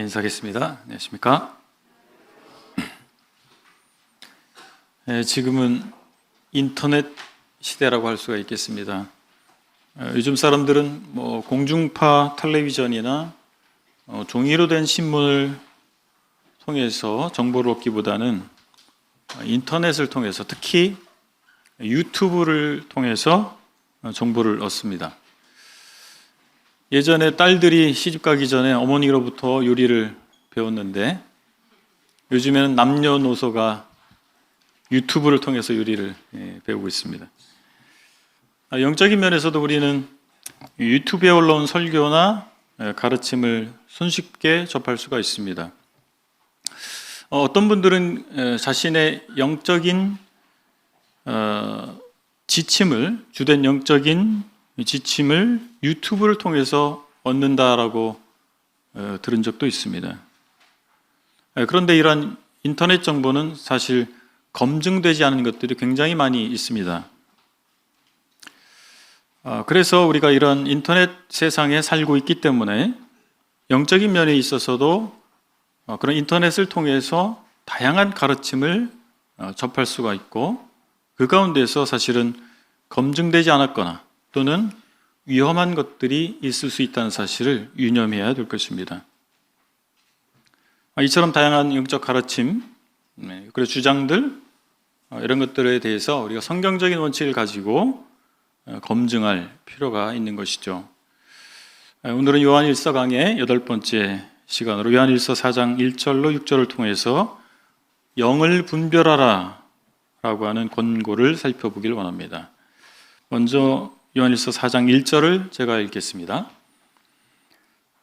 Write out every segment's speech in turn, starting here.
인사하겠습니다. 안녕하십니까? 지금은 인터넷 시대라고 할 수가 있겠습니다. 요즘 사람들은 공중파 텔레비전이나 종이로 된 신문을 통해서 정보를 얻기보다는 인터넷을 통해서, 특히 유튜브를 통해서 정보를 얻습니다. 예전에 딸들이 시집 가기 전에 어머니로부터 요리를 배웠는데, 요즘에는 남녀노소가 유튜브를 통해서 요리를 배우고 있습니다. 영적인 면에서도 우리는 유튜브에 올라온 설교나 가르침을 손쉽게 접할 수가 있습니다. 어떤 분들은 자신의 영적인 지침을, 주된 영적인 지침을 유튜브를 통해서 얻는다라고 들은 적도 있습니다. 그런데 이러한 인터넷 정보는 사실 검증되지 않은 것들이 굉장히 많이 있습니다. 그래서 우리가 이런 인터넷 세상에 살고 있기 때문에 영적인 면에 있어서도 그런 인터넷을 통해서 다양한 가르침을 접할 수가 있고, 그 가운데서 사실은 검증되지 않았거나 또는 위험한 것들이 있을 수 있다는 사실을 유념해야 될 것입니다. 이처럼 다양한 영적 가르침, 그리고 주장들, 이런 것들에 대해서 우리가 성경적인 원칙을 가지고 검증할 필요가 있는 것이죠. 오늘은 요한일서 강의 8번째 시간으로 요한일서 4장 1절로 6절을 통해서 영을 분별하라 라고 하는 권고를 살펴보길 원합니다. 먼저 요한일서 4장 1절을 제가 읽겠습니다.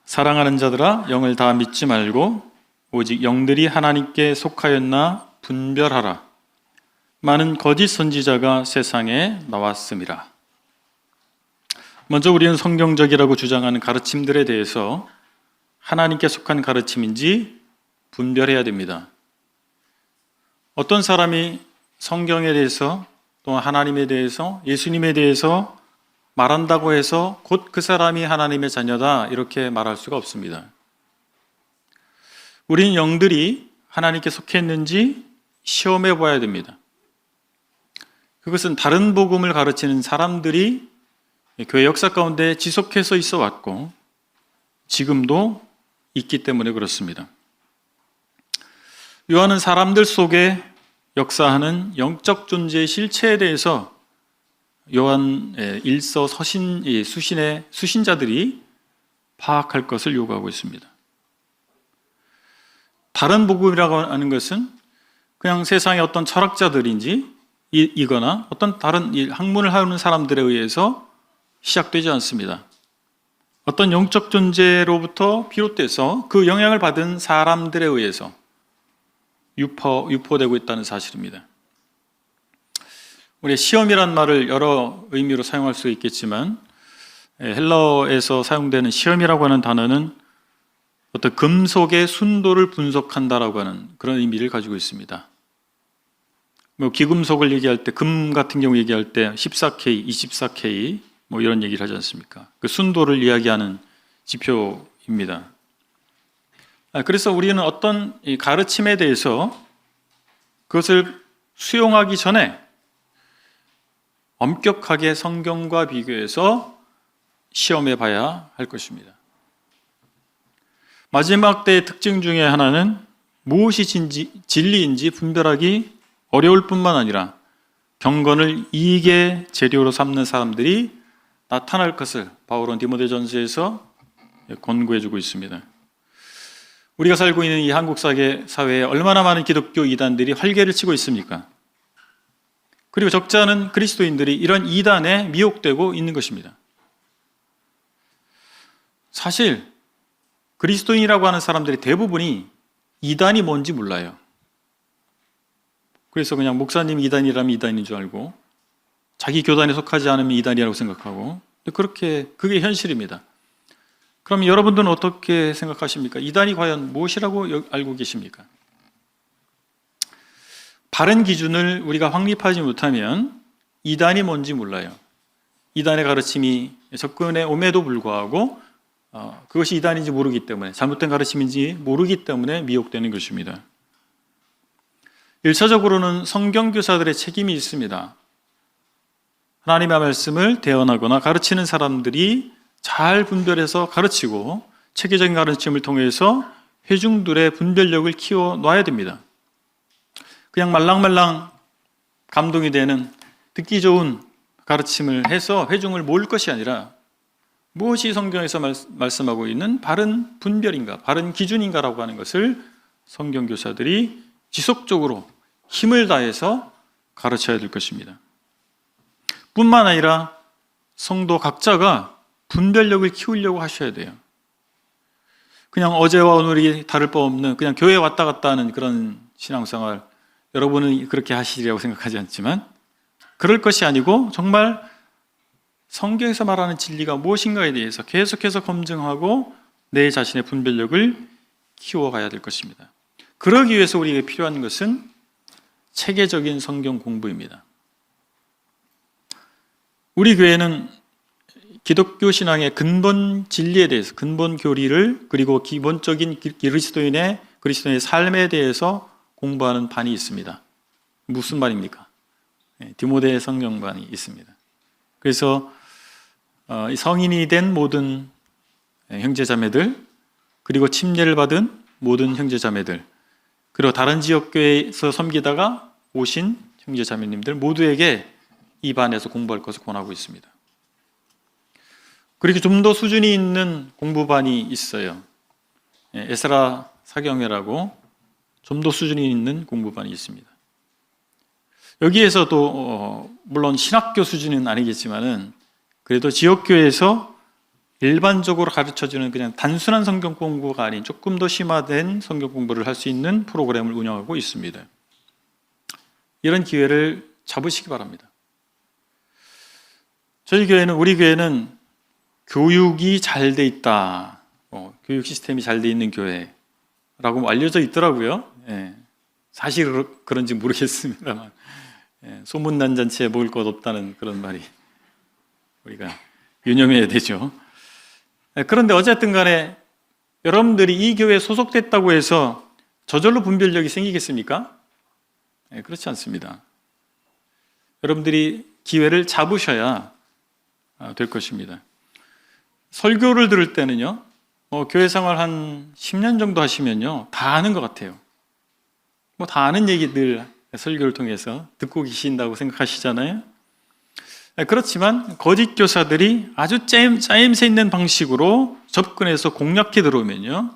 사랑하는 자들아, 영을 다 믿지 말고 오직 영들이 하나님께 속하였나 분별하라. 많은 거짓 선지자가 세상에 나왔음이라. 먼저 우리는 성경적이라고 주장하는 가르침들에 대해서 하나님께 속한 가르침인지 분별해야 됩니다. 어떤 사람이 성경에 대해서, 또 하나님에 대해서, 예수님에 대해서 말한다고 해서 곧 그 사람이 하나님의 자녀다, 이렇게 말할 수가 없습니다. 우리는 영들이 하나님께 속했는지 시험해 봐야 됩니다. 그것은 다른 복음을 가르치는 사람들이 교회 역사 가운데 지속해서 있어 왔고 지금도 있기 때문에 그렇습니다. 요한은 사람들 속에 역사하는 영적 존재의 실체에 대해서 요한 일서 수신자들이 파악할 것을 요구하고 있습니다. 다른 복음이라고 하는 것은 그냥 세상의 어떤 철학자들인지 이거나 어떤 다른 학문을 하는 사람들에 의해서 시작되지 않습니다. 어떤 영적 존재로부터 비롯돼서 그 영향을 받은 사람들에 의해서 유포되고 있다는 사실입니다. 우리 시험이란 말을 여러 의미로 사용할 수 있겠지만, 헬라어에서 사용되는 시험이라고 하는 단어는 어떤 금속의 순도를 분석한다라고 하는 그런 의미를 가지고 있습니다. 기금속을 얘기할 때, 금 같은 경우 얘기할 때 14K, 24K 이런 얘기를 하지 않습니까? 그 순도를 이야기하는 지표입니다. 그래서 우리는 어떤 가르침에 대해서 그것을 수용하기 전에 엄격하게 성경과 비교해서 시험해 봐야 할 것입니다. 마지막 때의 특징 중에 하나는 무엇이 진리인지 분별하기 어려울 뿐만 아니라 경건을 이익의 재료로 삼는 사람들이 나타날 것을 바울은 디모데전서에서 권고해주고 있습니다. 우리가 살고 있는 이 한국 사회에 얼마나 많은 기독교 이단들이 활개를 치고 있습니까? 그리고 적지 않은 그리스도인들이 이런 이단에 미혹되고 있는 것입니다. 사실 그리스도인이라고 하는 사람들이 대부분이 이단이 뭔지 몰라요. 그래서 그냥 목사님이 이단이라면 이단인 줄 알고, 자기 교단에 속하지 않으면 이단이라고 생각하고, 그게 현실입니다. 그럼 여러분들은 어떻게 생각하십니까? 이단이 과연 무엇이라고 알고 계십니까? 바른 기준을 우리가 확립하지 못하면 이단이 뭔지 몰라요. 이단의 가르침이 접근해 옴에도 불구하고 그것이 이단인지 모르기 때문에, 잘못된 가르침인지 모르기 때문에 미혹되는 것입니다. 1차적으로는 성경교사들의 책임이 있습니다. 하나님의 말씀을 대언하거나 가르치는 사람들이 잘 분별해서 가르치고 체계적인 가르침을 통해서 회중들의 분별력을 키워놔야 됩니다. 그냥 말랑말랑 감동이 되는 듣기 좋은 가르침을 해서 회중을 모을 것이 아니라 무엇이 성경에서 말씀하고 있는 바른 분별인가, 바른 기준인가라고 하는 것을 성경교사들이 지속적으로 힘을 다해서 가르쳐야 될 것입니다. 뿐만 아니라 성도 각자가 분별력을 키우려고 하셔야 돼요. 그냥 어제와 오늘이 다를 바 없는 그냥 교회 왔다 갔다 하는 그런 신앙생활, 여러분은 그렇게 하시리라고 생각하지 않지만 그럴 것이 아니고 정말 성경에서 말하는 진리가 무엇인가에 대해서 계속해서 검증하고 내 자신의 분별력을 키워가야 될 것입니다. 그러기 위해서 우리에게 필요한 것은 체계적인 성경 공부입니다. 우리 교회는 기독교 신앙의 근본 진리에 대해서, 근본 교리를, 그리고 기본적인 그리스도인의 삶에 대해서 공부하는 반이 있습니다. 무슨 반입니까? 디모데 성경반이 있습니다. 그래서 성인이 된 모든 형제자매들, 그리고 침례를 받은 모든 형제자매들, 그리고 다른 지역교회에서 섬기다가 오신 형제자매님들 모두에게 이 반에서 공부할 것을 권하고 있습니다. 그리고 좀 더 수준이 있는 공부반이 있어요. 에스라 사경회라고 좀 더 수준이 있는 공부반이 있습니다. 여기에서도 물론 신학교 수준은 아니겠지만은 그래도 지역교회에서 일반적으로 가르쳐주는 그냥 단순한 성경 공부가 아닌 조금 더 심화된 성경 공부를 할 수 있는 프로그램을 운영하고 있습니다. 이런 기회를 잡으시기 바랍니다. 우리 교회는 교육이 잘 돼 있다, 교육 시스템이 잘 돼 있는 교회라고 알려져 있더라고요. 사실 그런지 모르겠습니다만 소문난 잔치에 먹을 것 없다는 그런 말이 우리가 유념해야 되죠. 그런데 어쨌든 간에 여러분들이 이 교회에 소속됐다고 해서 저절로 분별력이 생기겠습니까? 그렇지 않습니다. 여러분들이 기회를 잡으셔야 될 것입니다. 설교를 들을 때는요, 교회 생활 한 10년 정도 하시면요, 다 아는 것 같아요. 다 아는 얘기들 설교를 통해서 듣고 계신다고 생각하시잖아요. 그렇지만 거짓 교사들이 아주 짜임새 있는 방식으로 접근해서 공략해 들어오면요,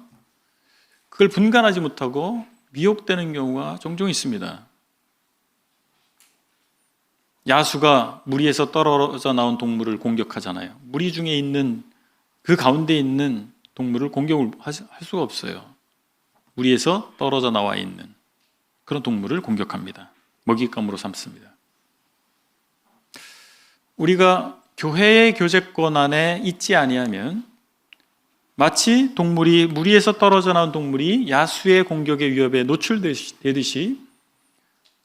그걸 분간하지 못하고 미혹되는 경우가 종종 있습니다. 야수가 무리에서 떨어져 나온 동물을 공격하잖아요. 무리 중에 있는 그 가운데 있는 동물을 공격을 할 수가 없어요. 무리에서 떨어져 나와 있는 그런 동물을 공격합니다. 먹잇감으로 삼습니다. 우리가 교회의 교제권 안에 있지 아니하면 마치 무리에서 떨어져 나온 동물이 야수의 공격의 위협에 노출되듯이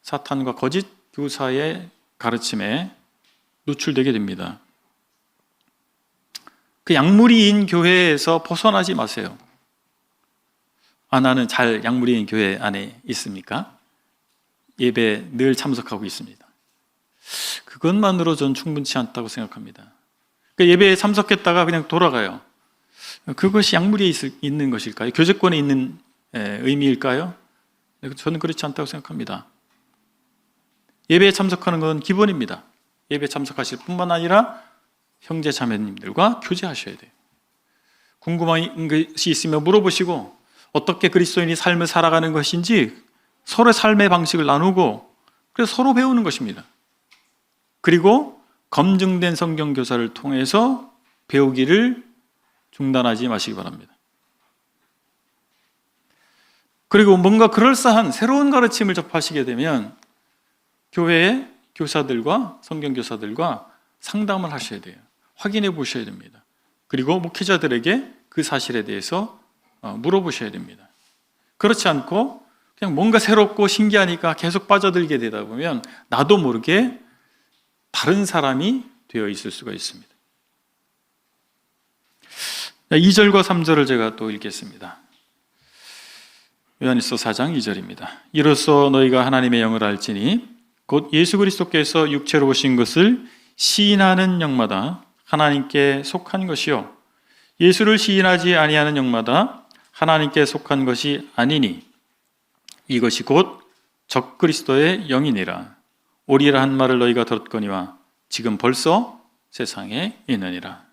사탄과 거짓 교사의 가르침에 노출되게 됩니다. 그 약물이인 교회에서 벗어나지 마세요. 나는 잘 약물이인 교회 안에 있습니까? 예배 늘 참석하고 있습니다. 그것만으로 전 충분치 않다고 생각합니다. 예배에 참석했다가 그냥 돌아가요. 그것이 약물이 있는 것일까요? 교제권에 있는 의미일까요? 저는 그렇지 않다고 생각합니다. 예배에 참석하는 건 기본입니다. 예배에 참석하실 뿐만 아니라 형제 자매님들과 교제하셔야 돼요. 궁금한 것이 있으면 물어보시고 어떻게 그리스도인이 삶을 살아가는 것인지 서로의 삶의 방식을 나누고 그래서 서로 배우는 것입니다. 그리고 검증된 성경 교사를 통해서 배우기를 중단하지 마시기 바랍니다. 그리고 뭔가 그럴싸한 새로운 가르침을 접하시게 되면 교회의 교사들과 성경 교사들과 상담을 하셔야 돼요. 확인해 보셔야 됩니다. 그리고 목회자들에게 그 사실에 대해서 물어보셔야 됩니다. 그렇지 않고 그냥 뭔가 새롭고 신기하니까 계속 빠져들게 되다 보면 나도 모르게 다른 사람이 되어 있을 수가 있습니다. 2절과 3절을 제가 또 읽겠습니다. 요한일서 4장 2절입니다. 이로써 너희가 하나님의 영을 알지니 곧 예수 그리스도께서 육체로 오신 것을 시인하는 영마다 하나님께 속한 것이요 예수를 시인하지 아니하는 영마다 하나님께 속한 것이 아니니 이것이 곧 적그리스도의 영이니라. 오리라 한 말을 너희가 들었거니와 지금 벌써 세상에 있느니라.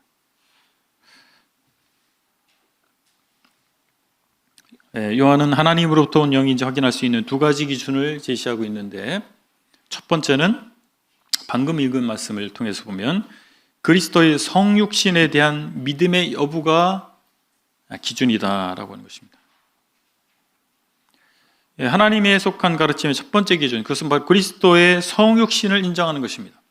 요한은 하나님으로부터 온 영인지 확인할 수 있는 두 가지 기준을 제시하고 있는데, 첫 번째는 방금 읽은 말씀을 통해서 보면 그리스도의 성육신에 대한 믿음의 여부가 기준이다라고 하는 것입니다. 하나님에 속한 가르침의 첫 번째 기준, 그것은 바로 그리스도의 성육신을 인정하는 것입니다.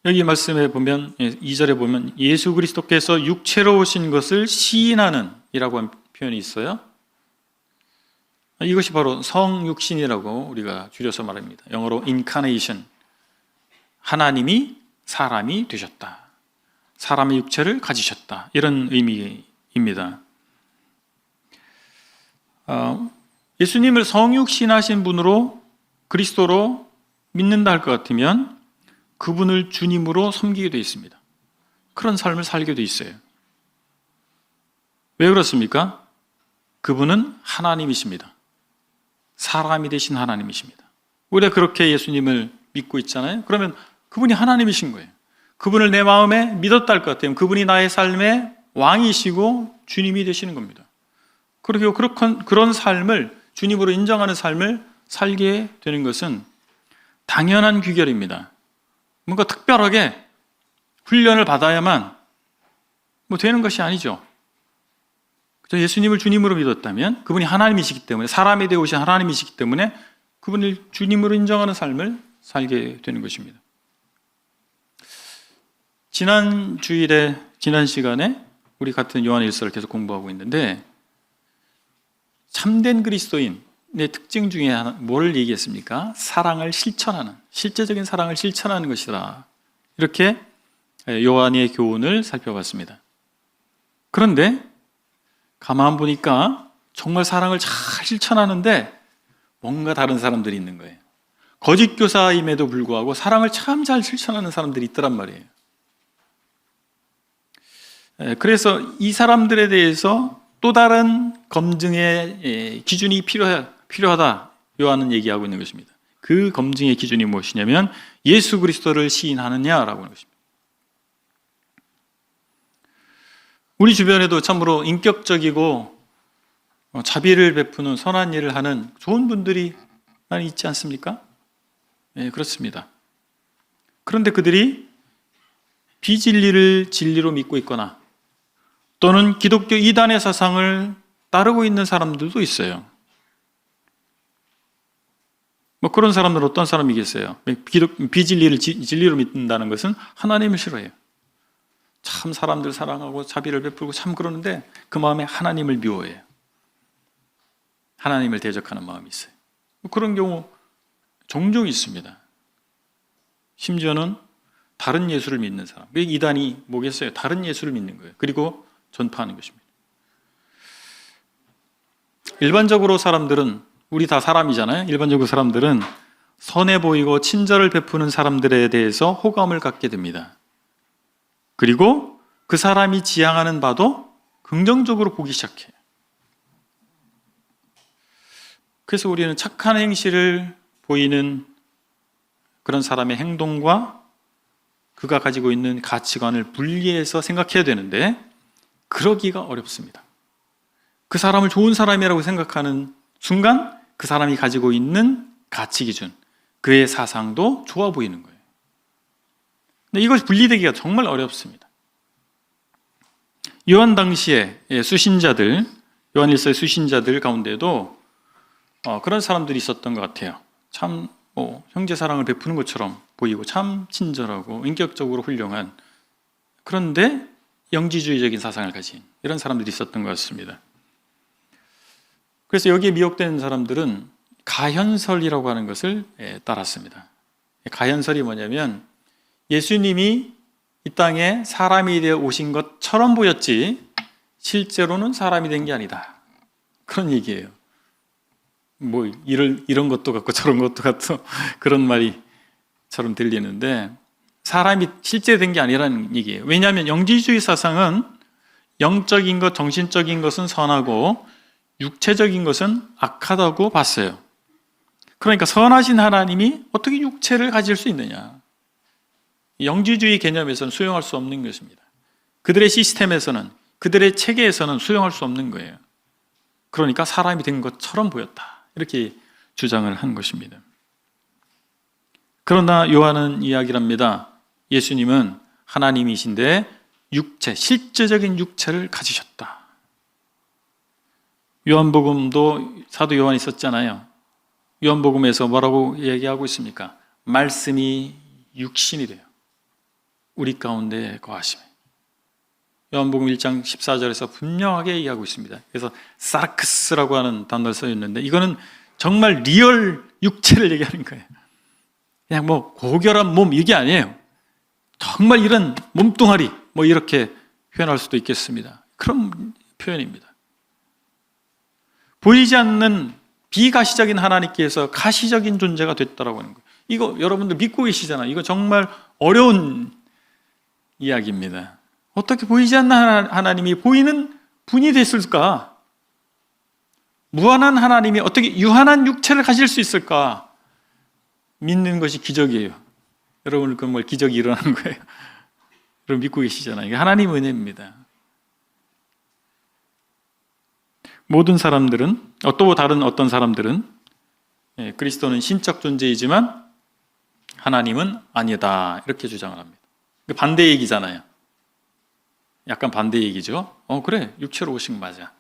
여기 말씀에 보면 2절에 보면 예수 그리스도께서 육체로 오신 것을 시인하는 이라고 하는 표현이 있어요. 이것이 바로 성육신이라고 우리가 줄여서 말합니다. 영어로 incarnation. 하나님이 사람이 되셨다. 사람의 육체를 가지셨다. 이런 의미입니다. 예수님을 성육신하신 분으로 그리스도로 믿는다 할 것 같으면 그분을 주님으로 섬기게 되어 있습니다. 그런 삶을 살게 되어 있어요. 왜 그렇습니까? 그분은 하나님이십니다. 사람이 되신 하나님이십니다. 우리가 그렇게 예수님을 믿고 있잖아요. 그러면 그분이 하나님이신 거예요. 그분을 내 마음에 믿었다 할 것 같아요. 그분이 나의 삶의 왕이시고 주님이 되시는 겁니다. 그리고 그런 삶을, 주님으로 인정하는 삶을 살게 되는 것은 당연한 귀결입니다. 뭔가 특별하게 훈련을 받아야만 되는 것이 아니죠. 예수님을 주님으로 믿었다면 그분이 하나님이시기 때문에, 사람이 되어 오신 하나님이시기 때문에 그분을 주님으로 인정하는 삶을 살게 되는 것입니다. 지난 시간에 우리 같은 요한일서를 계속 공부하고 있는데, 참된 그리스도인의 특징 중에 하나, 뭘 얘기했습니까? 사랑을 실천하는, 실제적인 사랑을 실천하는 것이다. 이렇게 요한의 교훈을 살펴봤습니다. 그런데 가만 보니까 정말 사랑을 잘 실천하는데 뭔가 다른 사람들이 있는 거예요. 거짓 교사임에도 불구하고 사랑을 참 잘 실천하는 사람들이 있더란 말이에요. 그래서 이 사람들에 대해서 또 다른 검증의 기준이 필요하다. 요한은 얘기하고 있는 것입니다. 그 검증의 기준이 무엇이냐면 예수 그리스도를 시인하느냐라고 하는 것입니다. 우리 주변에도 참으로 인격적이고 자비를 베푸는 선한 일을 하는 좋은 분들이 많이 있지 않습니까? 네, 그렇습니다. 그런데 그들이 비진리를 진리로 믿고 있거나 또는 기독교 이단의 사상을 따르고 있는 사람들도 있어요. 그런 사람들은 어떤 사람이겠어요? 비진리를 진리로 믿는다는 것은 하나님을 싫어해요. 참 사람들 사랑하고 자비를 베풀고 참 그러는데 그 마음에 하나님을 미워해요. 하나님을 대적하는 마음이 있어요. 그런 경우 종종 있습니다. 심지어는 다른 예수를 믿는 사람. 이단이 뭐겠어요? 다른 예수를 믿는 거예요. 그리고 전파하는 것입니다. 일반적으로 사람들은, 우리 다 사람이잖아요. 일반적으로 사람들은 선해 보이고 친절을 베푸는 사람들에 대해서 호감을 갖게 됩니다. 그리고 그 사람이 지향하는 바도 긍정적으로 보기 시작해요. 그래서 우리는 착한 행실을 보이는 그런 사람의 행동과 그가 가지고 있는 가치관을 분리해서 생각해야 되는데 그러기가 어렵습니다. 그 사람을 좋은 사람이라고 생각하는 순간 그 사람이 가지고 있는 가치 기준, 그의 사상도 좋아 보이는 거예요. 근데 이것이 분리되기가 정말 어렵습니다. 요한 당시에 수신자들, 요한일서의 수신자들 가운데도 그런 사람들이 있었던 것 같아요. 참 형제 사랑을 베푸는 것처럼 보이고 참 친절하고 인격적으로 훌륭한, 그런데 영지주의적인 사상을 가진 이런 사람들이 있었던 것 같습니다. 그래서 여기에 미혹된 사람들은 가현설이라고 하는 것을 따랐습니다. 가현설이 뭐냐면 예수님이 이 땅에 사람이 되어 오신 것처럼 보였지 실제로는 사람이 된 게 아니다. 그런 얘기예요. 뭐 이런 것도 같고 저런 것도 같고 그런 말이처럼 들리는데 사람이 실제 된 게 아니라는 얘기예요. 왜냐하면 영지주의 사상은 영적인 것, 정신적인 것은 선하고 육체적인 것은 악하다고 봤어요. 그러니까 선하신 하나님이 어떻게 육체를 가질 수 있느냐? 영지주의 개념에서는 수용할 수 없는 것입니다. 그들의 시스템에서는, 그들의 체계에서는 수용할 수 없는 거예요. 그러니까 사람이 된 것처럼 보였다. 이렇게 주장을 한 것입니다. 그러나 요한은 이야기를 합니다. 예수님은 하나님이신데 육체, 실제적인 육체를 가지셨다. 요한복음도 사도 요한이 있었잖아요. 요한복음에서 뭐라고 얘기하고 있습니까? 말씀이 육신이 돼요. 우리 가운데 거하시며. 요한복음 1장 14절에서 분명하게 얘기하고 있습니다. 그래서 사르크스라고 하는 단어를 써있는데 이거는 정말 리얼 육체를 얘기하는 거예요. 그냥 뭐 고결한 몸 이게 아니에요. 정말 이런 몸뚱아리 뭐 이렇게 표현할 수도 있겠습니다. 그런 표현입니다. 보이지 않는 비가시적인 하나님께서 가시적인 존재가 됐다라고 하는 거예요. 이거 여러분들 믿고 계시잖아요. 이거 정말 어려운 이야기입니다. 어떻게 보이지 않는 하나님이 보이는 분이 됐을까? 무한한 하나님이 어떻게 유한한 육체를 가질 수 있을까? 믿는 것이 기적이에요. 여러분 그 뭐 기적이 일어나는 거예요. 여러분 믿고 계시잖아요. 이게 하나님 은혜입니다. 모든 사람들은 또 다른 어떤 사람들은 그리스도는 신적 존재이지만 하나님은 아니다 이렇게 주장을 합니다. 반대 얘기잖아요. 약간 반대 얘기죠. 그래 육체로 오신 거 맞아.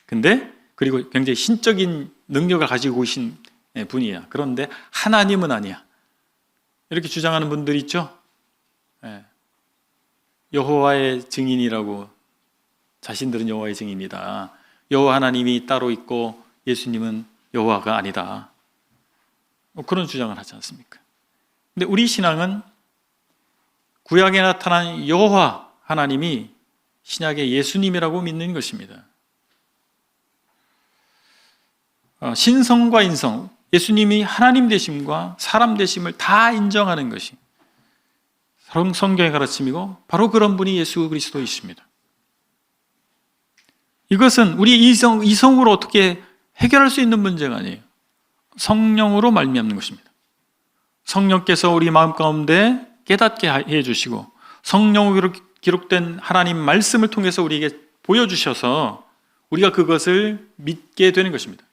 근데 그리고 굉장히 신적인 능력을 가지고 오신 분이야. 그런데 하나님은 아니야. 이렇게 주장하는 분들이 있죠. 여호와의 증인이라고 자신들은 여호와의 증인이다. 여호와 하나님이 따로 있고 예수님은 여호와가 아니다. 그런 주장을 하지 않습니까? 근데 우리 신앙은 구약에 나타난 여호와 하나님이 신약의 예수님이라고 믿는 것입니다. 신성과 인성, 예수님이 하나님 되심과 사람 되심을 다 인정하는 것이 성경의 가르침이고 바로 그런 분이 예수 그리스도이십니다. 이것은 우리 이성으로 어떻게 해결할 수 있는 문제가 아니에요. 성령으로 말미암는 것입니다. 성령께서 우리 마음 가운데 깨닫게 해주시고 성령으로 기록된 하나님 말씀을 통해서 우리에게 보여주셔서 우리가 그것을 믿게 되는 것입니다.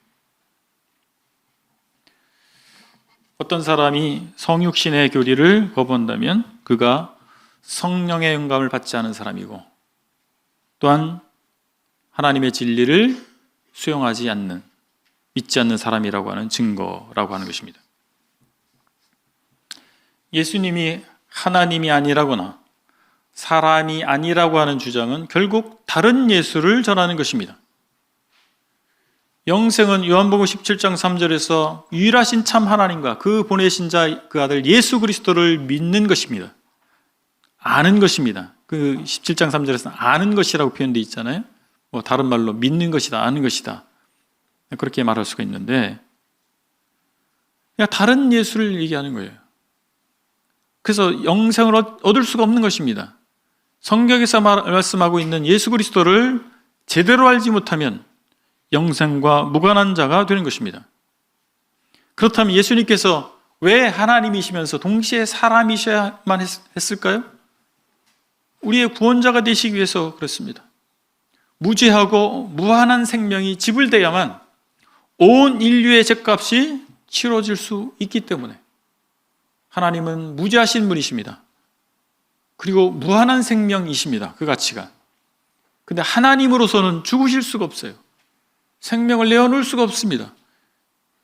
어떤 사람이 성육신의 교리를 거부한다면 그가 성령의 영감을 받지 않은 사람이고 또한 하나님의 진리를 수용하지 않는, 믿지 않는 사람이라고 하는 증거라고 하는 것입니다. 예수님이 하나님이 아니라거나 사람이 아니라고 하는 주장은 결국 다른 예수를 전하는 것입니다. 영생은 요한복음 17장 3절에서 유일하신 참 하나님과 그 보내신 자 그 아들 예수 그리스도를 믿는 것입니다. 아는 것입니다. 그 17장 3절에서 아는 것이라고 표현되어 있잖아요. 뭐 다른 말로 믿는 것이다, 아는 것이다. 그렇게 말할 수가 있는데 그냥 다른 예수를 얘기하는 거예요. 그래서 영생을 얻을 수가 없는 것입니다. 성경에서 말씀하고 있는 예수 그리스도를 제대로 알지 못하면 영생과 무관한 자가 되는 것입니다. 그렇다면 예수님께서 왜 하나님이시면서 동시에 사람이셔야만 했을까요? 우리의 구원자가 되시기 위해서 그렇습니다. 무죄하고 무한한 생명이 지불되어야만 온 인류의 죄값이 치러질 수 있기 때문에 하나님은 무죄하신 분이십니다. 그리고 무한한 생명이십니다. 그 가치가. 근데 하나님으로서는 죽으실 수가 없어요. 생명을 내어놓을 수가 없습니다.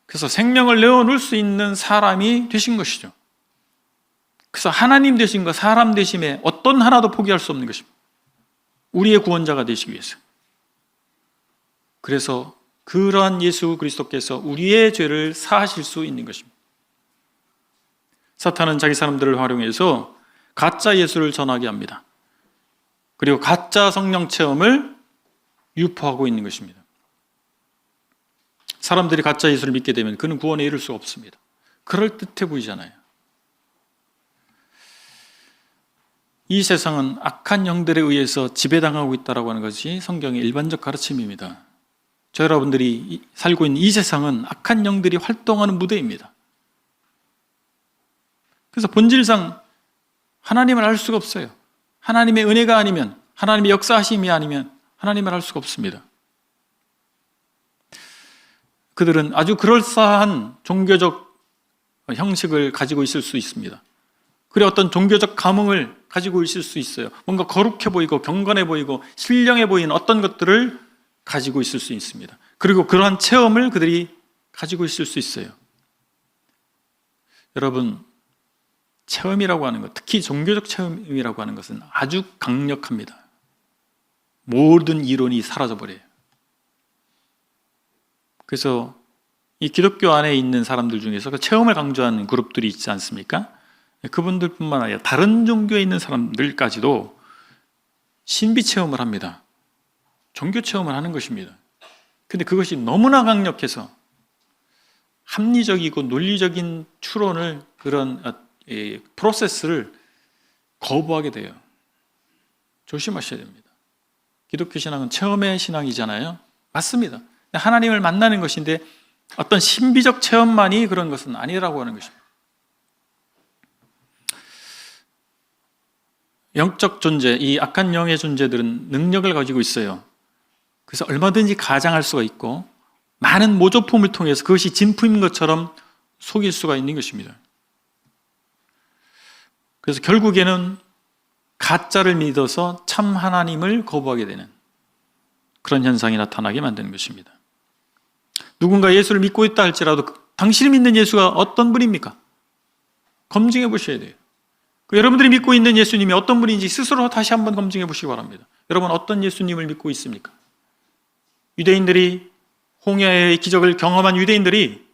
그래서 생명을 내어놓을 수 있는 사람이 되신 것이죠. 그래서 하나님 되심과 사람 되심에 어떤 하나도 포기할 수 없는 것입니다. 우리의 구원자가 되시기 위해서. 그래서 그러한 예수 그리스도께서 우리의 죄를 사하실 수 있는 것입니다. 사탄은 자기 사람들을 활용해서 가짜 예수를 전하게 합니다. 그리고 가짜 성령 체험을 유포하고 있는 것입니다. 사람들이 가짜 예수를 믿게 되면 그는 구원에 이를 수 없습니다. 그럴듯해 보이잖아요. 이 세상은 악한 영들에 의해서 지배당하고 있다고 하는 것이 성경의 일반적 가르침입니다. 저 여러분들이 살고 있는 이 세상은 악한 영들이 활동하는 무대입니다. 그래서 본질상 하나님을 알 수가 없어요. 하나님의 은혜가 아니면, 하나님의 역사하심이 아니면 하나님을 알 수가 없습니다. 그들은 아주 그럴싸한 종교적 형식을 가지고 있을 수 있습니다. 그리고 어떤 종교적 감흥을 가지고 있을 수 있어요. 뭔가 거룩해 보이고 경건해 보이고 신령해 보이는 어떤 것들을 가지고 있을 수 있습니다. 그리고 그러한 체험을 그들이 가지고 있을 수 있어요. 여러분, 체험이라고 하는 것, 특히 종교적 체험이라고 하는 것은 아주 강력합니다. 모든 이론이 사라져버려요. 그래서 이 기독교 안에 있는 사람들 중에서 그 체험을 강조하는 그룹들이 있지 않습니까? 그분들뿐만 아니라 다른 종교에 있는 사람들까지도 신비 체험을 합니다. 종교 체험을 하는 것입니다. 근데 그것이 너무나 강력해서 합리적이고 논리적인 추론을, 그런 프로세스를 거부하게 돼요. 조심하셔야 됩니다. 기독교 신앙은 체험의 신앙이잖아요. 맞습니다. 하나님을 만나는 것인데 어떤 신비적 체험만이 그런 것은 아니라고 하는 것입니다. 영적 존재, 이 악한 영의 존재들은 능력을 가지고 있어요. 그래서 얼마든지 가장할 수가 있고 많은 모조품을 통해서 그것이 진품인 것처럼 속일 수가 있는 것입니다. 그래서 결국에는 가짜를 믿어서 참 하나님을 거부하게 되는 그런 현상이 나타나게 만드는 것입니다. 누군가 예수를 믿고 있다 할지라도 당신이 믿는 예수가 어떤 분입니까? 검증해 보셔야 돼요. 여러분들이 믿고 있는 예수님이 어떤 분인지 스스로 다시 한번 검증해 보시기 바랍니다. 여러분, 어떤 예수님을 믿고 있습니까? 유대인들이, 홍해의 기적을 경험한 유대인들이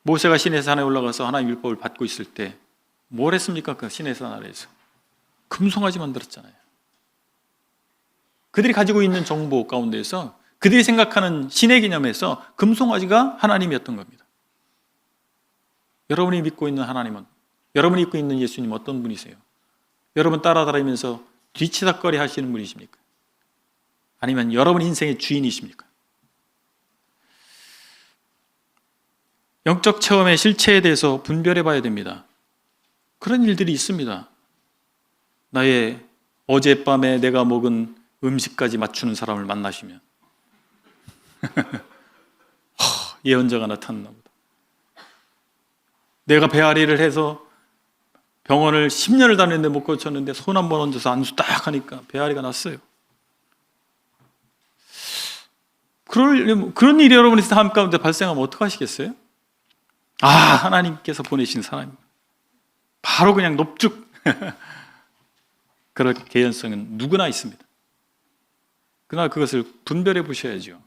모세가 시내산에 올라가서 하나님의 율법을 받고 있을 때 뭘 했습니까? 그 시내산 아래에서 금송아지 만들었잖아요. 그들이 가지고 있는 정보 가운데에서, 그들이 생각하는 신의 개념에서 금송아지가 하나님이었던 겁니다. 여러분이 믿고 있는 하나님은, 여러분이 믿고 있는 예수님 어떤 분이세요? 여러분 따라다니면서 뒤치다꺼리 하시는 분이십니까? 아니면 여러분 인생의 주인이십니까? 영적 체험의 실체에 대해서 분별해 봐야 됩니다. 그런 일들이 있습니다. 나의 어젯밤에 내가 먹은 음식까지 맞추는 사람을 만나시면 예언자가 나타났나 보다. 내가 배앓이를 해서 병원을 10년을 다녔는데 못 고쳤는데 손 한 번 얹어서 안수 딱 하니까 배앓이가 났어요. 그런 일이 여러분의 삶 가운데 발생하면 어떡하시겠어요? 하나님께서 보내신 사람입니다. 바로 그냥 넙죽 그럴 개연성은 누구나 있습니다. 그러나 그것을 분별해 보셔야죠.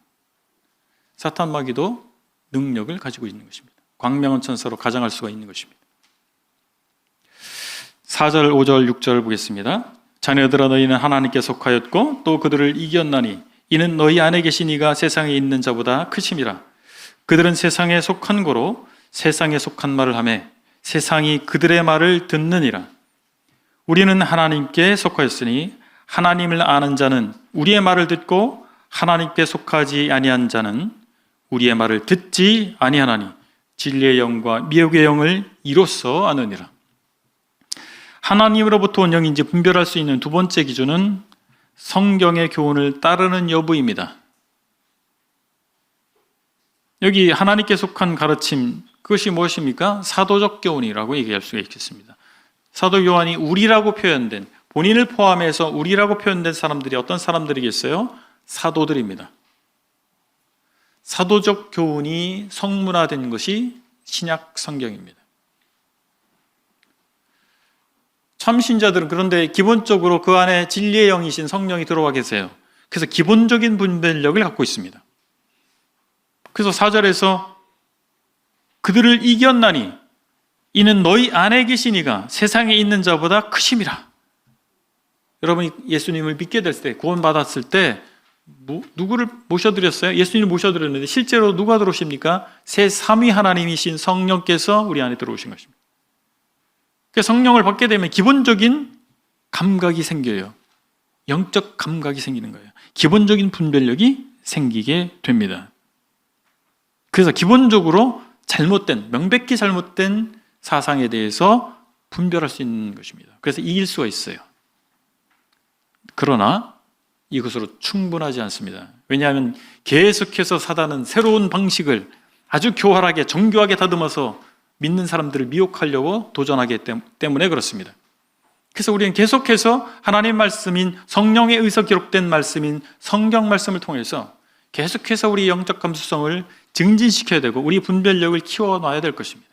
사탄 마귀도 능력을 가지고 있는 것입니다. 광명한 천사로 가장할 수가 있는 것입니다. 4절, 5절, 6절 보겠습니다. 자녀들아, 너희는 하나님께 속하였고 또 그들을 이겼나니 이는 너희 안에 계신 이가 세상에 있는 자보다 크심이라. 그들은 세상에 속한 고로 세상에 속한 말을 하며 세상이 그들의 말을 듣느니라. 우리는 하나님께 속하였으니 하나님을 아는 자는 우리의 말을 듣고 하나님께 속하지 아니한 자는 우리의 말을 듣지 아니하나니 진리의 영과 미혹의 영을 이로써 아느니라. 하나님으로부터 온 영인지 분별할 수 있는 두 번째 기준은 성경의 교훈을 따르는 여부입니다. 여기 하나님께 속한 가르침, 그것이 무엇입니까? 사도적 교훈이라고 얘기할 수가 있겠습니다. 사도 요한이 우리라고 표현된, 본인을 포함해서 우리라고 표현된 사람들이 어떤 사람들이겠어요? 사도들입니다. 사도적 교훈이 성문화된 것이 신약 성경입니다. 참신자들은 그런데 기본적으로 그 안에 진리의 영이신 성령이 들어와 계세요. 그래서 기본적인 분별력을 갖고 있습니다. 그래서 4절에서 그들을 이겼나니, 이는 너희 안에 계신 이가 세상에 있는 자보다 크심이라. 여러분이 예수님을 믿게 됐을 때, 구원받았을 때 누구를 모셔드렸어요? 예수님을 모셔드렸는데 실제로 누가 들어오십니까? 새 삼위 하나님이신 성령께서 우리 안에 들어오신 것입니다. 그래서 성령을 받게 되면 기본적인 감각이 생겨요. 영적 감각이 생기는 거예요. 기본적인 분별력이 생기게 됩니다. 그래서 기본적으로 명백히 잘못된 사상에 대해서 분별할 수 있는 것입니다. 그래서 이길 수가 있어요. 그러나 이것으로 충분하지 않습니다. 왜냐하면 계속해서 사단은 새로운 방식을 아주 교활하게 정교하게 다듬어서 믿는 사람들을 미혹하려고 도전하기 때문에 그렇습니다. 그래서 우리는 계속해서 하나님 말씀인 성령에 의해서 기록된 말씀인 성경 말씀을 통해서 계속해서 우리 영적 감수성을 증진시켜야 되고 우리 분별력을 키워놔야 될 것입니다.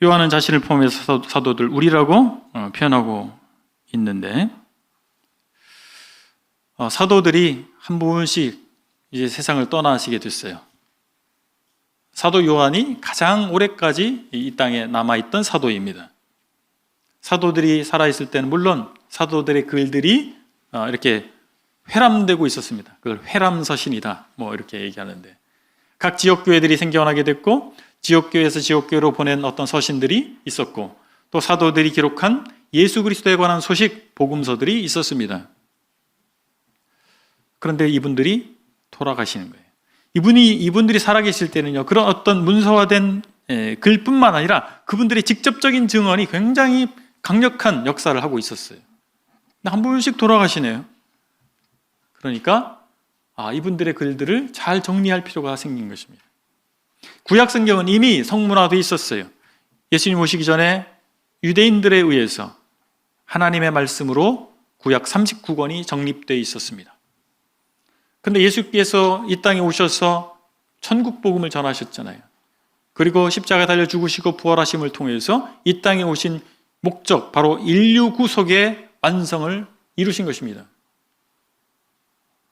요한은 자신을 포함해서 사도들 우리라고 표현하고 있는데, 사도들이 한 분씩 이제 세상을 떠나시게 됐어요. 사도 요한이 가장 오래까지 이 땅에 남아있던 사도입니다. 사도들이 살아있을 때는 물론 사도들의 글들이 이렇게 회람되고 있었습니다. 그걸 회람서신이다 이렇게 얘기하는데, 각 지역교회들이 생겨나게 됐고 지역교회에서 지역교회로 보낸 어떤 서신들이 있었고 또 사도들이 기록한 예수 그리스도에 관한 소식, 복음서들이 있었습니다. 그런데 이분들이 돌아가시는 거예요. 이분들이 살아계실 때는요, 그런 어떤 문서화된 글뿐만 아니라 그분들의 직접적인 증언이 굉장히 강력한 역사를 하고 있었어요. 근데 한 분씩 돌아가시네요. 그러니까 이분들의 글들을 잘 정리할 필요가 생긴 것입니다. 구약 성경은 이미 성문화되어 있었어요. 예수님 오시기 전에 유대인들에 의해서 하나님의 말씀으로 구약 39권이 정립되어 있었습니다. 그런데 예수께서 이 땅에 오셔서 천국 복음을 전하셨잖아요. 그리고 십자가에 달려 죽으시고 부활하심을 통해서 이 땅에 오신 목적, 바로 인류 구속의 완성을 이루신 것입니다.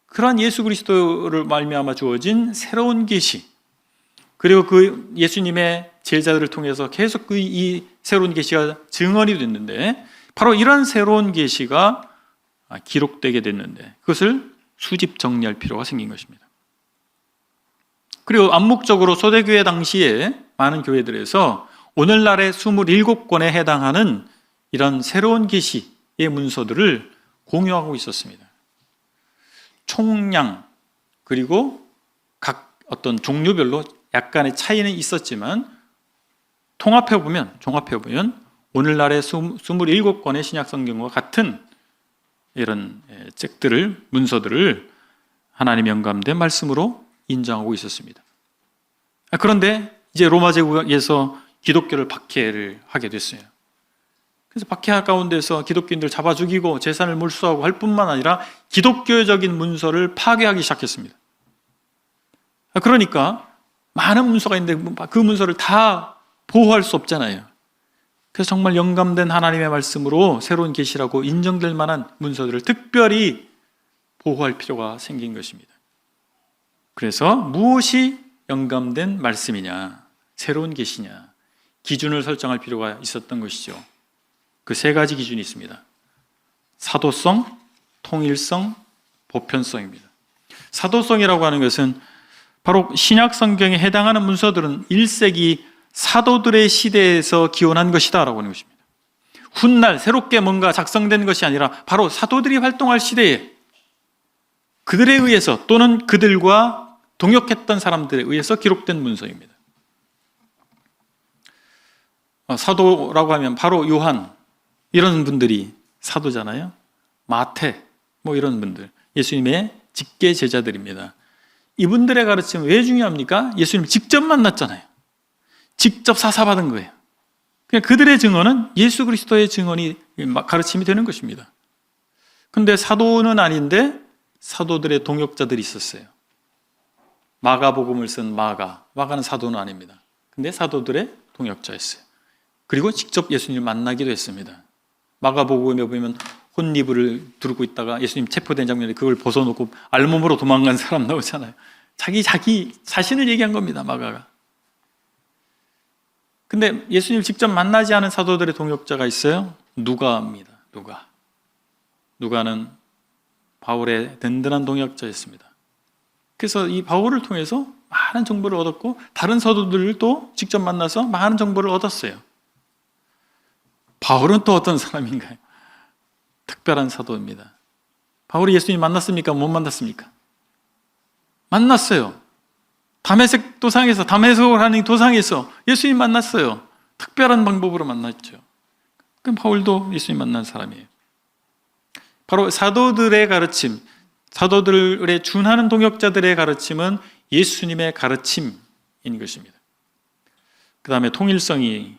그러한 예수 그리스도를 말미암아 주어진 새로운 계시, 그리고 그 예수님의 제자들을 통해서 계속 이 새로운 계시가 증언이 됐는데, 바로 이런 새로운 계시가 기록되게 됐는데 그것을 수집 정리할 필요가 생긴 것입니다. 그리고 암묵적으로 초대교회 당시에 많은 교회들에서 오늘날의 27권에 해당하는 이런 새로운 계시의 문서들을 공유하고 있었습니다. 총량, 그리고 각 어떤 종류별로 약간의 차이는 있었지만 종합해보면 오늘날의 27권의 신약성경과 같은 이런 책들을, 문서들을 하나님 영감된 말씀으로 인정하고 있었습니다. 그런데 이제 로마 제국에서 기독교를 박해를 하게 됐어요. 그래서 박해 가운데서 기독교인들 잡아 죽이고 재산을 몰수하고 할 뿐만 아니라 기독교적인 문서를 파괴하기 시작했습니다. 그러니까 많은 문서가 있는데 그 문서를 다 보호할 수 없잖아요. 그래서 정말 영감된 하나님의 말씀으로 새로운 계시라고 인정될 만한 문서들을 특별히 보호할 필요가 생긴 것입니다. 그래서 무엇이 영감된 말씀이냐, 새로운 계시냐, 기준을 설정할 필요가 있었던 것이죠. 그 세 가지 기준이 있습니다. 사도성, 통일성, 보편성입니다. 사도성이라고 하는 것은 바로 신약 성경에 해당하는 문서들은 1세기 사도들의 시대에서 기원한 것이다 라고 하는 것입니다. 훗날 새롭게 뭔가 작성된 것이 아니라 바로 사도들이 활동할 시대에 그들에 의해서 또는 그들과 동역했던 사람들에 의해서 기록된 문서입니다. 사도라고 하면 바로 요한, 이런 분들이 사도잖아요. 마태, 이런 분들, 예수님의 직계 제자들입니다. 이분들의 가르침은 왜 중요합니까? 예수님 직접 만났잖아요. 직접 사사받은 거예요. 그들의 증언은 예수 그리스도의 증언이 가르침이 되는 것입니다. 그런데 사도는 아닌데 사도들의 동역자들이 있었어요. 마가복음을 쓴 마가는 사도는 아닙니다. 근데 사도들의 동역자였어요. 그리고 직접 예수님을 만나기도 했습니다. 마가복음에 보면 혼니부를 두르고 있다가 예수님 체포된 장면에 그걸 벗어놓고 알몸으로 도망간 사람 나오잖아요. 자기 자신을 얘기한 겁니다, 마가가. 근데 예수님을 직접 만나지 않은 사도들의 동역자가 있어요. 누가입니다. 누가는 바울의 든든한 동역자였습니다. 그래서 이 바울을 통해서 많은 정보를 얻었고 다른 사도들도 직접 만나서 많은 정보를 얻었어요. 바울은 또 어떤 사람인가요? 특별한 사도입니다. 바울이 예수님 만났습니까? 못 만났습니까? 만났어요. 다메섹 도상에서, 다메섹이라는 도상에서 예수님 만났어요. 특별한 방법으로 만났죠. 그럼 바울도 예수님 만난 사람이에요. 바로 사도들의 가르침, 사도들의 준하는 동역자들의 가르침은 예수님의 가르침인 것입니다. 그 다음에 통일성이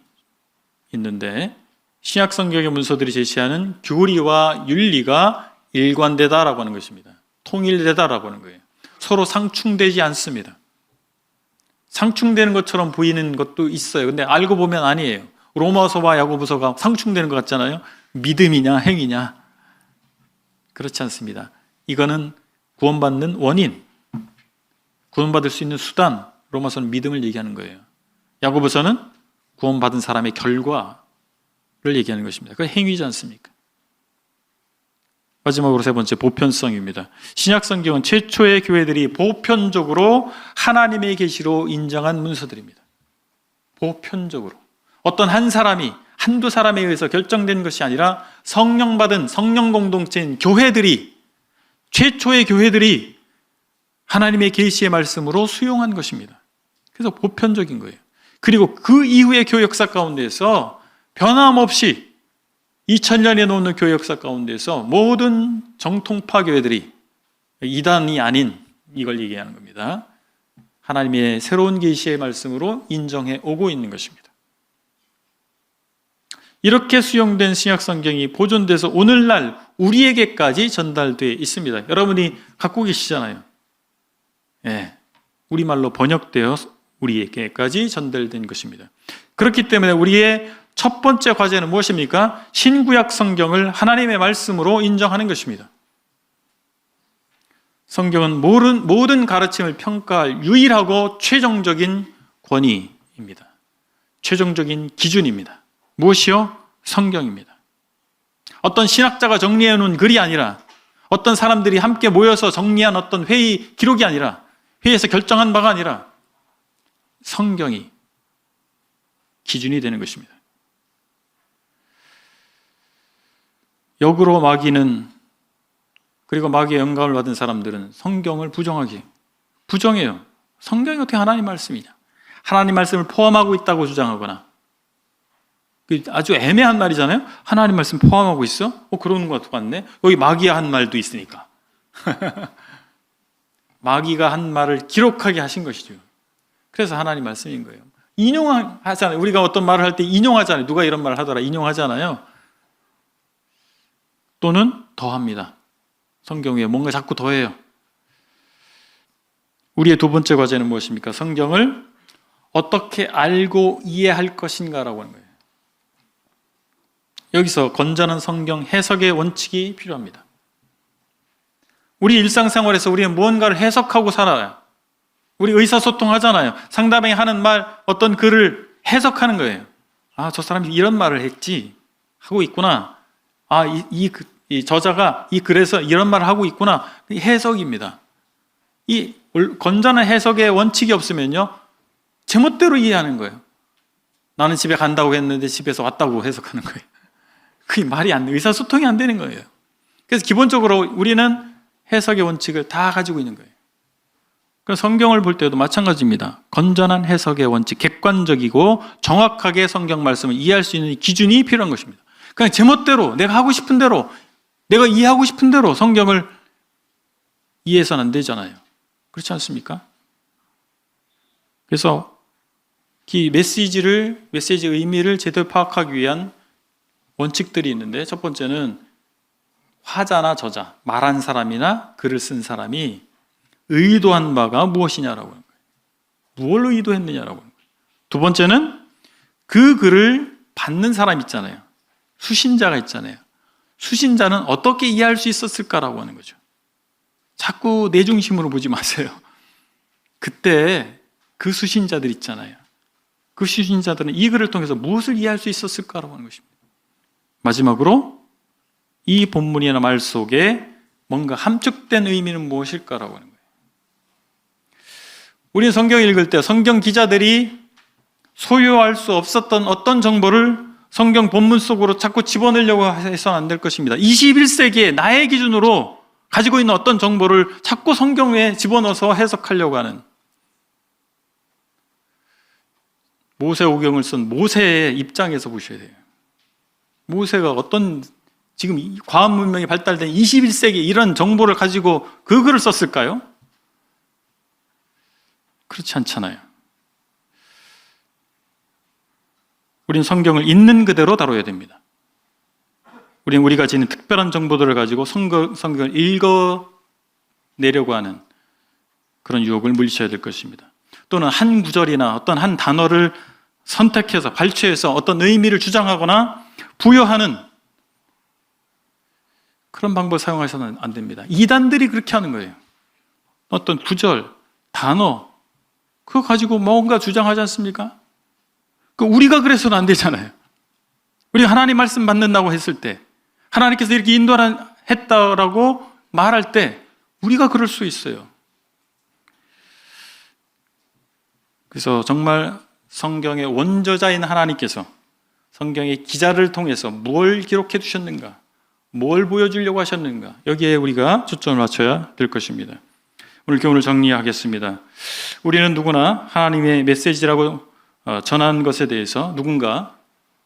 있는데 신약 성경의 문서들이 제시하는 교리와 윤리가 일관되다라고 하는 것입니다. 통일되다라고 하는 거예요. 서로 상충되지 않습니다. 상충되는 것처럼 보이는 것도 있어요. 근데 알고 보면 아니에요. 로마서와 야고보서가 상충되는 것 같잖아요. 믿음이냐 행위냐. 그렇지 않습니다. 이거는 구원받는 원인, 구원받을 수 있는 수단. 로마서는 믿음을 얘기하는 거예요. 야고보서는 구원받은 사람의 결과를 얘기하는 것입니다. 그게 행위지 않습니까? 마지막으로 세 번째, 보편성입니다. 신약 성경은 최초의 교회들이 보편적으로 하나님의 계시로 인정한 문서들입니다. 보편적으로. 어떤 한 사람이, 한두 사람에 의해서 결정된 것이 아니라 성령 받은 성령 공동체인 교회들이, 최초의 교회들이 하나님의 계시의 말씀으로 수용한 것입니다. 그래서 보편적인 거예요. 그리고 그 이후의 교회 역사 가운데서 변함없이 2000년에 넘는 교회 역사 가운데서 모든 정통파 교회들이 이단이 아닌 이걸 얘기하는 겁니다. 하나님의 새로운 계시의 말씀으로 인정해 오고 있는 것입니다. 이렇게 수용된 신약 성경이 보존돼서 오늘날 우리에게까지 전달되어 있습니다. 여러분이 갖고 계시잖아요. 예, 우리말로 번역되어 우리에게까지 전달된 것입니다. 그렇기 때문에 우리의 첫 번째 과제는 무엇입니까? 신구약 성경을 하나님의 말씀으로 인정하는 것입니다. 성경은 모든 가르침을 평가할 유일하고 최종적인 권위입니다. 최종적인 기준입니다. 무엇이요? 성경입니다. 어떤 신학자가 정리해 놓은 글이 아니라, 어떤 사람들이 함께 모여서 정리한 어떤 회의 기록이 아니라, 회의에서 결정한 바가 아니라 성경이 기준이 되는 것입니다. 역으로 마귀는, 그리고 마귀의 영감을 받은 사람들은 성경을 부정해요. 성경이 어떻게 하나님 말씀이냐? 하나님 말씀을 포함하고 있다고 주장하거나, 아주 애매한 말이잖아요. 하나님 말씀 포함하고 있어? 그러는 것 같네. 여기 마귀가 한 말도 있으니까. 마귀가 한 말을 기록하게 하신 것이죠. 그래서 하나님 말씀인 거예요. 인용하잖아요. 우리가 어떤 말을 할 때 인용하잖아요. 누가 이런 말을 하더라 인용하잖아요. 또는 더합니다. 성경 위에 뭔가 자꾸 더해요. 우리의 두 번째 과제는 무엇입니까? 성경을 어떻게 알고 이해할 것인가라고 하는 거예요. 여기서 건전한 성경 해석의 원칙이 필요합니다. 우리 일상생활에서 우리는 무언가를 해석하고 살아요. 우리 의사소통하잖아요. 상대방이 하는 말, 어떤 글을 해석하는 거예요. 아, 저 사람이 이런 말을 했지 하고 있구나. 아, 이 저자가 이 글에서 이런 말을 하고 있구나. 해석입니다. 이 건전한 해석의 원칙이 없으면요, 제멋대로 이해하는 거예요. 나는 집에 간다고 했는데 집에서 왔다고 해석하는 거예요. 그게 말이 안 돼. 의사소통이 안 되는 거예요. 그래서 기본적으로 우리는 해석의 원칙을 다 가지고 있는 거예요. 그래서 성경을 볼 때도 마찬가지입니다. 건전한 해석의 원칙, 객관적이고 정확하게 성경 말씀을 이해할 수 있는 기준이 필요한 것입니다. 그냥 제멋대로, 내가 하고 싶은 대로, 내가 이해하고 싶은 대로 성경을 이해해서는 안 되잖아요. 그렇지 않습니까? 그래서 이 메시지의 의미를 제대로 파악하기 위한 원칙들이 있는데, 첫 번째는 화자나 저자, 말한 사람이나 글을 쓴 사람이 의도한 바가 무엇이냐라고 하는 거예요. 뭘 의도했느냐라고 하는 거예요. 두 번째는 그 글을 받는 사람 있잖아요. 수신자가 있잖아요. 수신자는 어떻게 이해할 수 있었을까라고 하는 거죠. 자꾸 내 중심으로 보지 마세요. 그때 그 수신자들 있잖아요. 그 수신자들은 이 글을 통해서 무엇을 이해할 수 있었을까라고 하는 것입니다. 마지막으로 이 본문이나 말 속에 뭔가 함축된 의미는 무엇일까라고 하는 거예요. 우리는 성경을 읽을 때 성경 기자들이 소유할 수 없었던 어떤 정보를 성경 본문 속으로 자꾸 집어넣으려고 해서는 안 될 것입니다. 21세기에 나의 기준으로 가지고 있는 어떤 정보를 자꾸 성경에 집어넣어서 해석하려고 하는, 모세오경을 쓴 모세의 입장에서 보셔야 돼요. 모세가 어떤, 지금 과학 문명이 발달된 21세기에 이런 정보를 가지고 그 글을 썼을까요? 그렇지 않잖아요. 우리는 성경을 있는 그대로 다뤄야 됩니다. 우리는 우리가 지닌 특별한 정보들을 가지고 성경을 읽어내려고 하는 그런 유혹을 물리쳐야 될 것입니다. 또는 한 구절이나 어떤 한 단어를 선택해서 발췌해서 어떤 의미를 주장하거나 부여하는 그런 방법을 사용해서는 안 됩니다. 이단들이 그렇게 하는 거예요. 어떤 구절, 단어, 그거 가지고 뭔가 주장하지 않습니까? 우리가 그래서는 안 되잖아요. 우리가 하나님 말씀 받는다고 했을 때, 하나님께서 이렇게 인도했다라고 말할 때 우리가 그럴 수 있어요. 그래서 정말 성경의 원저자인 하나님께서 성경의 기자를 통해서 뭘 기록해 두셨는가, 뭘 보여주려고 하셨는가, 여기에 우리가 초점을 맞춰야 될 것입니다. 오늘 교훈을 정리하겠습니다. 우리는 누구나 하나님의 메시지라고 전하는 것에 대해서, 누군가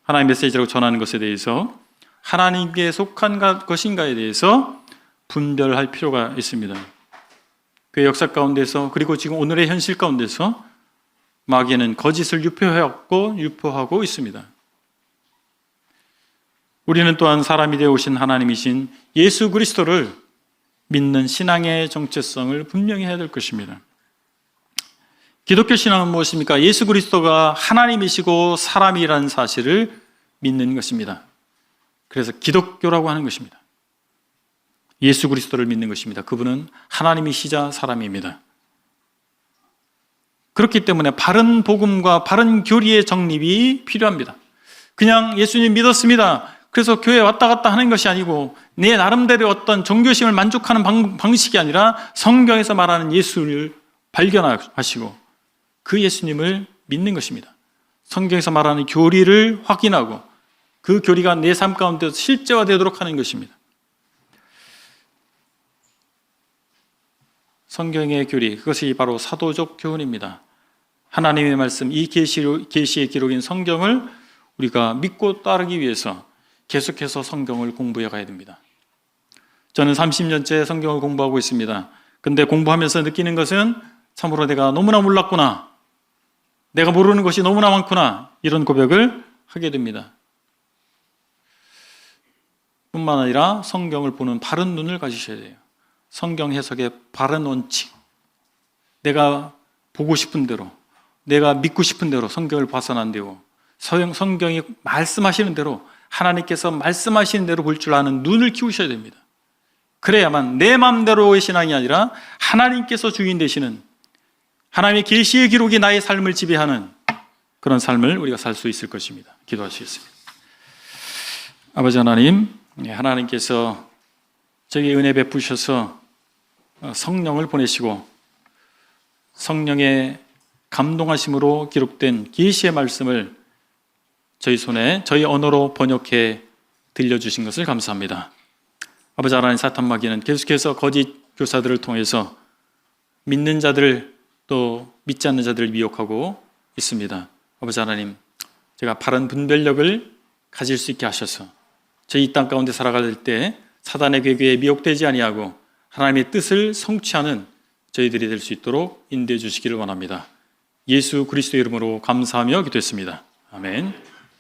하나님의 메시지라고 전하는 것에 대해서 하나님께 속한 것인가에 대해서 분별할 필요가 있습니다. 그 역사 가운데서, 그리고 지금 오늘의 현실 가운데서 마귀는 거짓을 유포해왔고 유포하고 있습니다. 우리는 또한 사람이 되어 오신 하나님이신 예수 그리스도를 믿는 신앙의 정체성을 분명히 해야 될 것입니다. 기독교 신앙은 무엇입니까? 예수 그리스도가 하나님이시고 사람이라는 사실을 믿는 것입니다. 그래서 기독교라고 하는 것입니다. 예수 그리스도를 믿는 것입니다. 그분은 하나님이시자 사람입니다. 그렇기 때문에 바른 복음과 바른 교리의 정립이 필요합니다. 그냥 예수님 믿었습니다, 그래서 교회 왔다 갔다 하는 것이 아니고 내 나름대로 어떤 종교심을 만족하는 방식이 아니라 성경에서 말하는 예수를 발견하시고 그 예수님을 믿는 것입니다. 성경에서 말하는 교리를 확인하고 그 교리가 내 삶 가운데 실제화되도록 하는 것입니다. 성경의 교리, 그것이 바로 사도적 교훈입니다. 하나님의 말씀, 이 계시의 기록인 성경을 우리가 믿고 따르기 위해서 계속해서 성경을 공부해 가야 됩니다. 저는 30년째 성경을 공부하고 있습니다. 근데 공부하면서 느끼는 것은 참으로 내가 너무나 몰랐구나, 내가 모르는 것이 너무나 많구나, 이런 고백을 하게 됩니다. 뿐만 아니라 성경을 보는 바른 눈을 가지셔야 돼요. 성경 해석의 바른 원칙, 내가 보고 싶은 대로, 내가 믿고 싶은 대로 성경을 봐서는 안 되고, 성경이 말씀하시는 대로, 하나님께서 말씀하시는 대로 볼 줄 아는 눈을 키우셔야 됩니다. 그래야만 내 마음대로의 신앙이 아니라 하나님께서 주인 되시는, 하나님의 계시의 기록이 나의 삶을 지배하는 그런 삶을 우리가 살 수 있을 것입니다. 기도하시겠습니다. 아버지 하나님, 하나님께서 저에게 은혜 베푸셔서 성령을 보내시고 성령의 감동하심으로 기록된 계시의 말씀을 저희 손에, 저희 언어로 번역해 들려주신 것을 감사합니다. 아버지 하나님, 사탄 마귀는 계속해서 거짓 교사들을 통해서 믿는 자들을, 또 믿지 않는 자들을 미혹하고 있습니다. 아버지 하나님, 제가 바른 분별력을 가질 수 있게 하셔서 저희 이 땅 가운데 살아갈 때 사단의 괴계에 미혹되지 아니하고 하나님의 뜻을 성취하는 저희들이 될 수 있도록 인도해 주시기를 원합니다. 예수 그리스도의 이름으로 감사하며 기도했습니다. 아멘.